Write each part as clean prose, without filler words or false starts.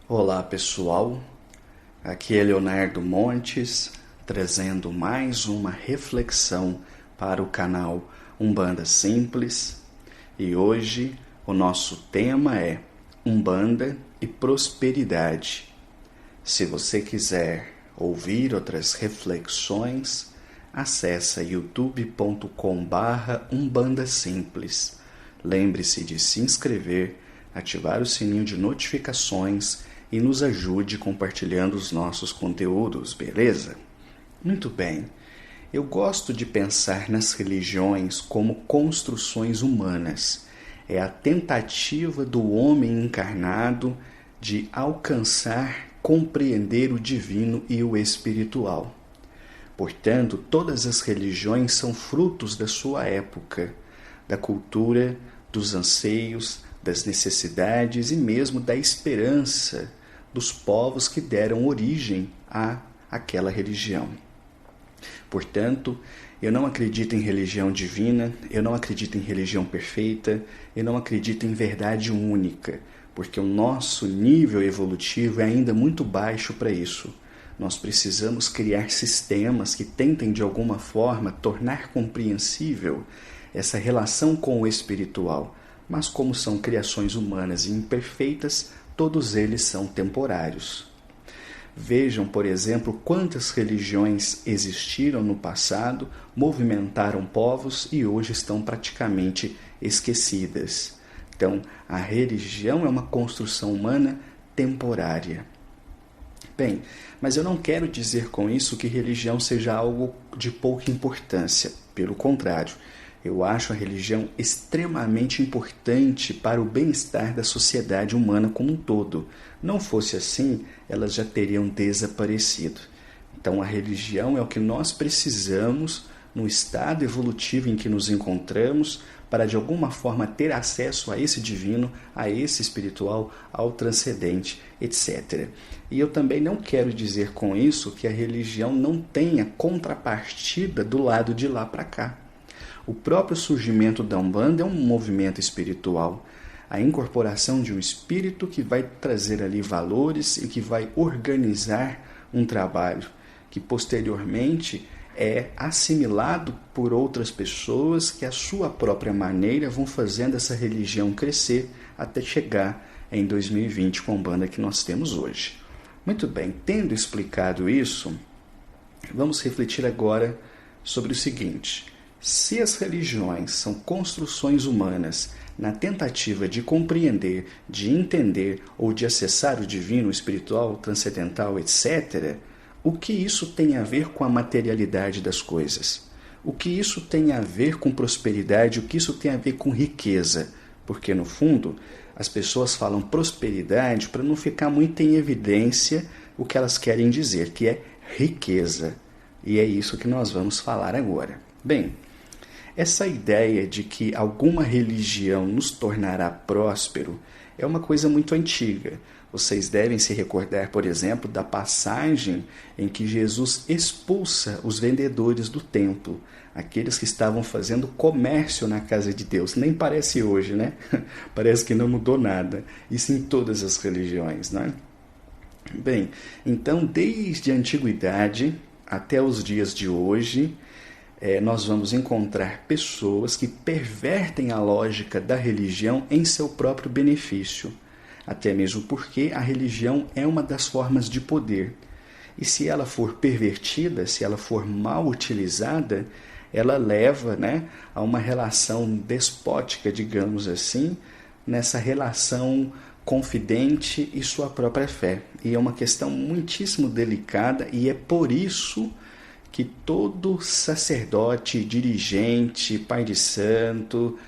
Olá pessoal, aqui é Leonardo Montes, trazendo mais uma reflexão para o canal Umbanda Simples. E hoje o nosso tema é Umbanda e Prosperidade. Se você quiser ouvir outras reflexões, acesse youtube.com/Umbanda Simples. Lembre-se de se inscrever, ativar o sininho de notificações e nos ajude compartilhando os nossos conteúdos, beleza? Muito bem, eu gosto de pensar nas religiões como construções humanas. É a tentativa do homem encarnado de alcançar, compreender o divino e o espiritual. Portanto, todas as religiões são frutos da sua época, da cultura, dos anseios, das necessidades e mesmo da esperança dos povos que deram origem àquela religião. Portanto, eu não acredito em religião divina, eu não acredito em religião perfeita, eu não acredito em verdade única, porque o nosso nível evolutivo é ainda muito baixo para isso. Nós precisamos criar sistemas que tentem de alguma forma tornar compreensível essa relação com o espiritual. Mas como são criações humanas e imperfeitas, todos eles são temporários. Vejam, por exemplo, quantas religiões existiram no passado, movimentaram povos e hoje estão praticamente esquecidas. Então, a religião é uma construção humana temporária. Bem, mas eu não quero dizer com isso que religião seja algo de pouca importância. Pelo contrário, eu acho a religião extremamente importante para o bem-estar da sociedade humana como um todo. Não fosse assim, elas já teriam desaparecido. Então, a religião é o que nós precisamos no estado evolutivo em que nos encontramos para, de alguma forma, ter acesso a esse divino, a esse espiritual, ao transcendente, etc. E eu também não quero dizer com isso que a religião não tenha contrapartida do lado de lá para cá. O próprio surgimento da Umbanda é um movimento espiritual, a incorporação de um espírito que vai trazer ali valores e que vai organizar um trabalho que posteriormente é assimilado por outras pessoas que, à sua própria maneira, vão fazendo essa religião crescer até chegar em 2020 com a Umbanda que nós temos hoje. Muito bem, tendo explicado isso, vamos refletir agora sobre o seguinte: se as religiões são construções humanas na tentativa de compreender, de entender ou de acessar o divino, o espiritual, o transcendental, etc., o que isso tem a ver com a materialidade das coisas? O que isso tem a ver com prosperidade? O que isso tem a ver com riqueza? Porque, no fundo, as pessoas falam prosperidade para não ficar muito em evidência o que elas querem dizer, que é riqueza. E é isso que nós vamos falar agora. Bem, essa ideia de que alguma religião nos tornará próspero é uma coisa muito antiga. Vocês devem se recordar, por exemplo, da passagem em que Jesus expulsa os vendedores do templo, aqueles que estavam fazendo comércio na casa de Deus. Nem parece hoje, né? Parece que não mudou nada. Isso em todas as religiões, né? Bem, então, desde a antiguidade até os dias de hoje, nós vamos encontrar pessoas que pervertem a lógica da religião em seu próprio benefício, até mesmo porque a religião é uma das formas de poder. E se ela for pervertida, se ela for mal utilizada, ela leva, a uma relação despótica, digamos assim, nessa relação confidente e sua própria fé. E é uma questão muitíssimo delicada e é por isso que todo sacerdote, dirigente, pai de santo,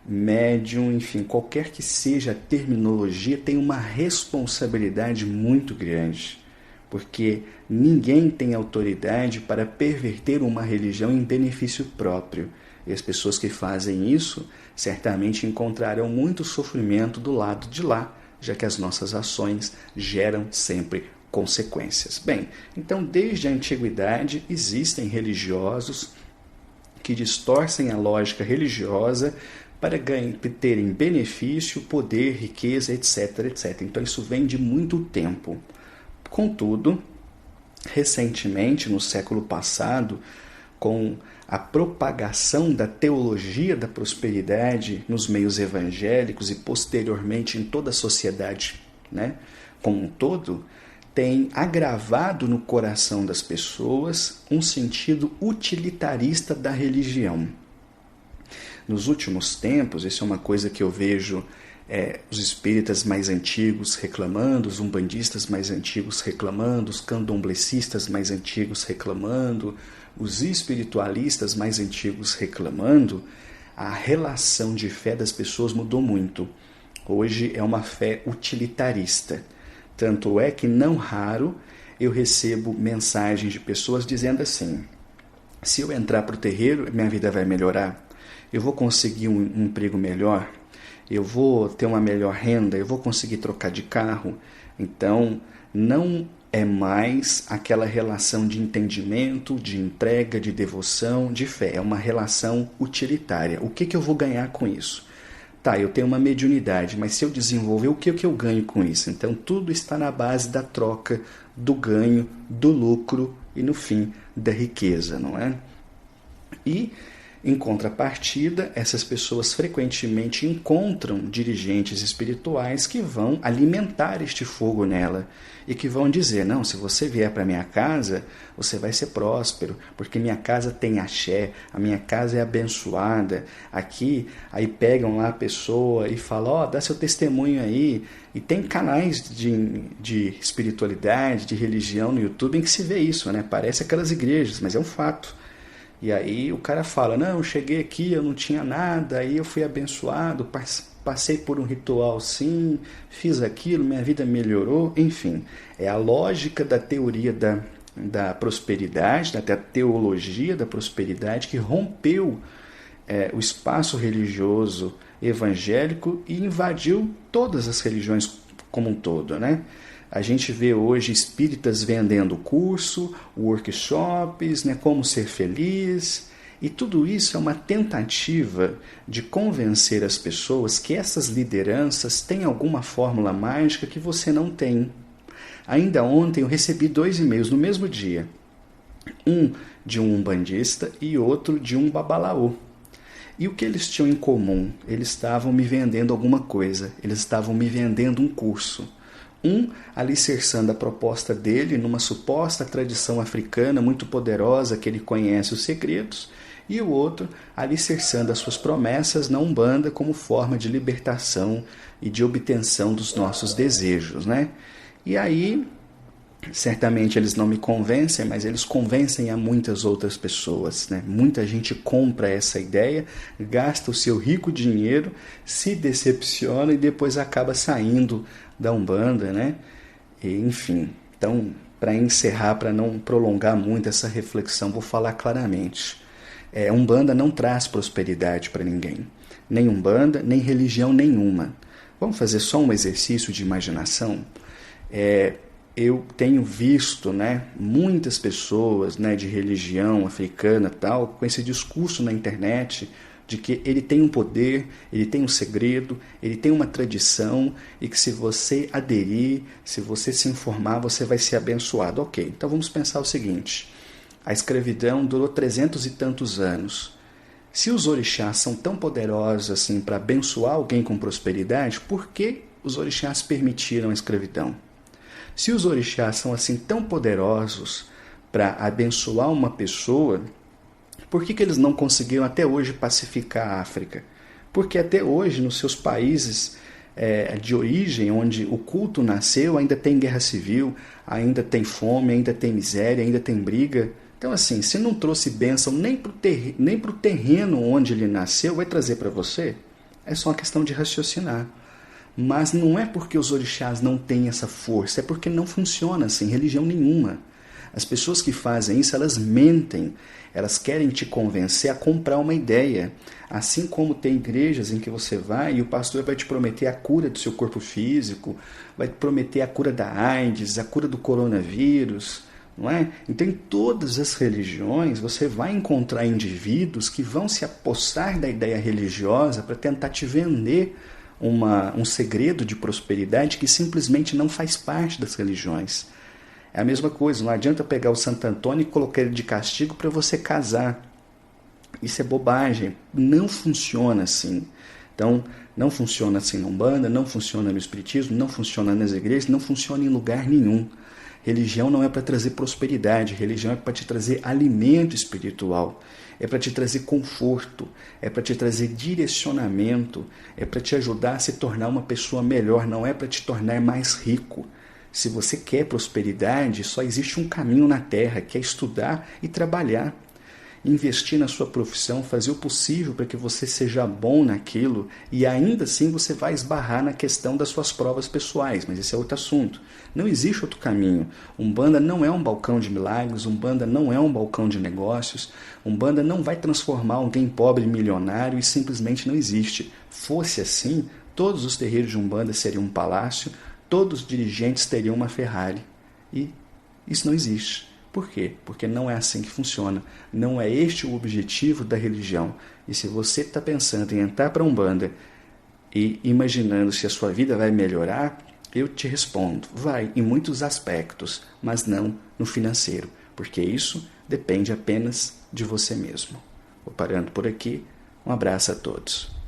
médium, enfim, qualquer que seja a terminologia, tem uma responsabilidade muito grande, porque ninguém tem autoridade para perverter uma religião em benefício próprio. E as pessoas que fazem isso certamente encontrarão muito sofrimento do lado de lá, já que as nossas ações geram sempre consequências. Bem, então desde a antiguidade existem religiosos que distorcem a lógica religiosa para terem benefício, poder, riqueza, etc, etc. Então isso vem de muito tempo. Contudo, recentemente, no século passado, com a propagação da teologia da prosperidade nos meios evangélicos e posteriormente em toda a sociedade, né, como um todo, tem agravado no coração das pessoas um sentido utilitarista da religião. Nos últimos tempos, isso é uma coisa que eu vejo os espíritas mais antigos reclamando, os umbandistas mais antigos reclamando, os candomblecistas mais antigos reclamando, os espiritualistas mais antigos reclamando. A relação de fé das pessoas mudou muito. Hoje é uma fé utilitarista. Tanto é que, não raro, eu recebo mensagens de pessoas dizendo assim: se eu entrar para o terreiro, minha vida vai melhorar, eu vou conseguir um emprego melhor, eu vou ter uma melhor renda, eu vou conseguir trocar de carro. Então, não é mais aquela relação de entendimento, de entrega, de devoção, de fé. É uma relação utilitária. O que eu vou ganhar com isso? Tá, eu tenho uma mediunidade, mas se eu desenvolver, o que eu ganho com isso? Então, tudo está na base da troca, do ganho, do lucro e, no fim, da riqueza, não é? E, em contrapartida, essas pessoas frequentemente encontram dirigentes espirituais que vão alimentar este fogo nela e que vão dizer: não, se você vier para minha casa, você vai ser próspero, porque minha casa tem axé, a minha casa é abençoada. Aqui, aí pegam lá a pessoa e falam: dá seu testemunho aí. E tem canais de espiritualidade, de religião no YouTube em que se vê isso, né? Parece aquelas igrejas, mas é um fato. E aí o cara fala: não, eu cheguei aqui, eu não tinha nada, aí eu fui abençoado, passei por um ritual sim, fiz aquilo, minha vida melhorou. Enfim, é a lógica da teoria da prosperidade, da teologia da prosperidade, que rompeu o espaço religioso evangélico e invadiu todas as religiões como um todo, né? A gente vê hoje espíritas vendendo curso, workshops, né, como ser feliz, e tudo isso é uma tentativa de convencer as pessoas que essas lideranças têm alguma fórmula mágica que você não tem. Ainda ontem eu recebi 2 e-mails no mesmo dia, um de um umbandista e outro de um babalaô. E o que eles tinham em comum? Eles estavam me vendendo alguma coisa, eles estavam me vendendo um curso. Um alicerçando a proposta dele numa suposta tradição africana muito poderosa que ele conhece os segredos, e o outro alicerçando as suas promessas na Umbanda como forma de libertação e de obtenção dos nossos desejos, né? E aí, certamente eles não me convencem, mas eles convencem a muitas outras pessoas, né? Muita gente compra essa ideia, gasta o seu rico dinheiro, se decepciona e depois acaba saindo da Umbanda, né? E, enfim, então, para encerrar, para não prolongar muito essa reflexão, vou falar claramente. Umbanda não traz prosperidade para ninguém. Nem Umbanda, nem religião nenhuma. Vamos fazer só um exercício de imaginação? Eu tenho visto, né, muitas pessoas, né, de religião africana tal, com esse discurso na internet de que ele tem um poder, ele tem um segredo, ele tem uma tradição e que se você aderir, se você se informar, você vai ser abençoado. Ok, então vamos pensar o seguinte: a escravidão durou 300 e tantos anos. Se os orixás são tão poderosos assim para abençoar alguém com prosperidade, por que os orixás permitiram a escravidão? Se os orixás são assim tão poderosos para abençoar uma pessoa, por que eles não conseguiram até hoje pacificar a África? Porque até hoje, nos seus países de origem, onde o culto nasceu, ainda tem guerra civil, ainda tem fome, ainda tem miséria, ainda tem briga. Então, assim, se não trouxe bênção nem para o terreno onde ele nasceu, vai trazer para você? É só uma questão de raciocinar. Mas não é porque os orixás não têm essa força, é porque não funciona assim, religião nenhuma. As pessoas que fazem isso, elas mentem, elas querem te convencer a comprar uma ideia. Assim como tem igrejas em que você vai e o pastor vai te prometer a cura do seu corpo físico, vai te prometer a cura da AIDS, a cura do coronavírus. não é? Então, em todas as religiões, você vai encontrar indivíduos que vão se apossar da ideia religiosa para tentar te vender um segredo de prosperidade que simplesmente não faz parte das religiões. É a mesma coisa, não adianta pegar o Santo Antônio e colocar ele de castigo para você casar. Isso é bobagem, não funciona assim. Então, não funciona assim na Umbanda, não funciona no Espiritismo, não funciona nas igrejas, não funciona em lugar nenhum. Religião não é para trazer prosperidade, religião é para te trazer alimento espiritual, é para te trazer conforto, é para te trazer direcionamento, é para te ajudar a se tornar uma pessoa melhor, não é para te tornar mais rico. Se você quer prosperidade, só existe um caminho na Terra, que é estudar e trabalhar. Investir na sua profissão, fazer o possível para que você seja bom naquilo e ainda assim você vai esbarrar na questão das suas provas pessoais, mas esse é outro assunto. Não existe outro caminho. Umbanda não é um balcão de milagres, Umbanda não é um balcão de negócios, Umbanda não vai transformar alguém pobre em milionário e simplesmente não existe. Fosse assim, todos os terreiros de Umbanda seriam um palácio, todos os dirigentes teriam uma Ferrari. E isso não existe. Por quê? Porque não é assim que funciona. Não é este o objetivo da religião. E se você está pensando em entrar para a Umbanda e imaginando se a sua vida vai melhorar, eu te respondo, vai em muitos aspectos, mas não no financeiro, porque isso depende apenas de você mesmo. Vou parando por aqui. Um abraço a todos.